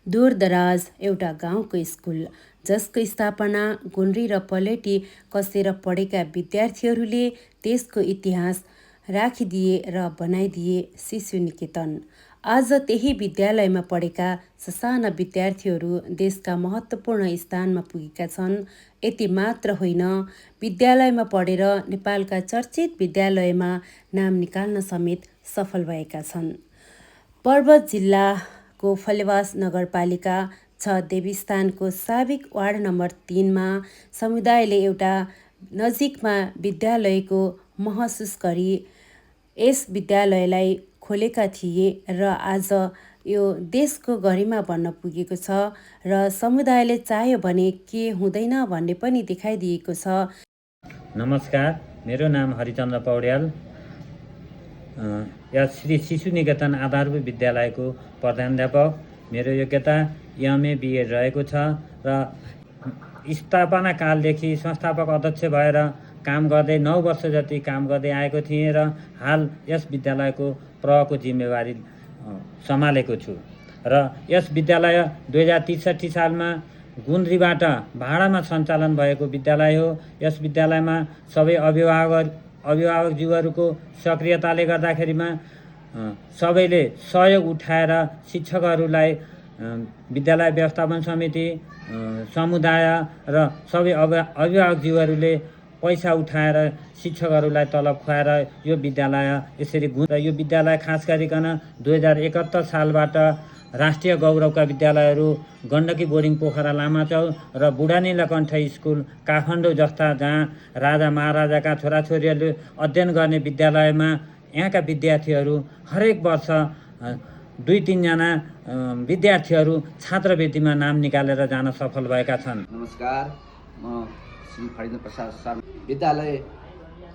दूरदराज एउटा गाउँको स्कुल जसको स्थापना गुन्द्री र पलेटी कसेर पढेका विद्यार्थीहरूले देशको इतिहास राखिदिए र बनाइदिए शिशु निकेतन। आज त्यही विद्यालयमा पढेका ससाना विद्यार्थीहरू देशका महत्त्वपूर्ण स्थानमा पुगेका छन्। यति मात्र होइन, विद्यालयमा पढेर नेपालका चर्चित विद्यालयमा नाम निकाल्न समेत सफल भएका छन्। पर्वत जिल्लाको फलेवास नगरपालिका 6 देवीस्थानको साबिक वार्ड नम्बर 3मा समुदायले एउटा नजिकमा विद्यालयको महसुस गरी यस विद्यालयलाई खोलेका थिए र आज यो देशको गरिमा बन्न पुगेको छ र समुदायले चाह्यो भने के हुँदैन भन्ने पनि देखाइदिएको छ। नमस्कार, मेरो नाम हरिचन्द्र पौड्याल। यहाँ श्री शिशु निकेतन आधारभूत विद्यालयको प्रधानाध्यापक। मेरो योग्यता एमए बिएड रहेको छ र स्थापना कालदेखि संस्थापक अध्यक्ष भएर काम गर्दै 9 वर्ष जति काम गर्दै आएको थिएँ र हाल यस विद्यालयको प्रहको जिम्मेवारी सम्हालेको छु र यस विद्यालय 2063 सालमा गुन्द्रीबाट भाडामा सञ्चालन भएको विद्यालय हो। यस विद्यालयमा सबै अभिभावकज्यूहरूको सक्रियताले गर्दाखेरिमा सबैले सहयोग उठाएर शिक्षकहरूलाई विद्यालय व्यवस्थापन समिति, समुदाय र सबै अभिभावकज्यूहरूले पैसा उठाएर शिक्षकहरूलाई तलब खुवाएर यो विद्यालय यसरी यो विद्यालय खास गरिकन 2071 सालबाट राष्ट्रिय गौरवका विद्यालयहरू गण्डकी बोर्डिङ पोखरा लामाचौर र बुढा नीलकण्ठ स्कुल काठमाडौँ जस्ता जहाँ राजा महाराजाका छोराछोरीहरूले अध्ययन गर्ने विद्यालयमा यहाँका विद्यार्थीहरू हरेक वर्ष 2-3 जना विद्यार्थीहरू छात्रवृत्तिमा नाम निकालेर जान सफल भएका छन्। नमस्कार, म श्री फरिद प्रसाद शर्मा। विद्यालय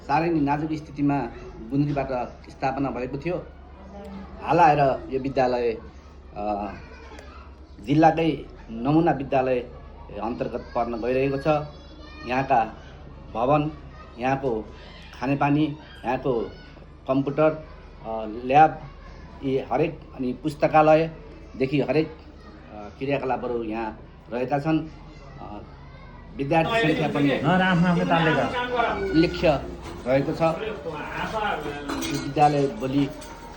साह्रै नै नाजुक स्थितिमा गुन्द्रीबाट स्थापना भएको थियो। हाल आएर यो विद्यालय जिल्लाकै नमुना विद्यालय अन्तर्गत पर्न गइरहेको छ। यहाँका भवन, यहाँको खानेपानी, यहाँको कम्प्युटर ल्याब यी हरेक अनि पुस्तकालयदेखि हरेक क्रियाकलापहरू यहाँ रहेका छन्। विद्यार्थी सङ्ख्या पनि उल्लेख्य रहेको छ। यो विद्यालय भोलि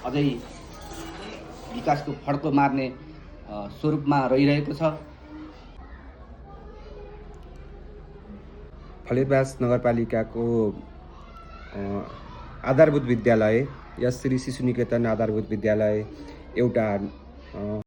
अझै विकासको फड्को मार्ने स्वरूपमा रहिरहेको छ। फलेवास नगरपालिकाको आधारभूत विद्यालय यस श्री शिशु निकेतन आधारभूत विद्यालय एउटा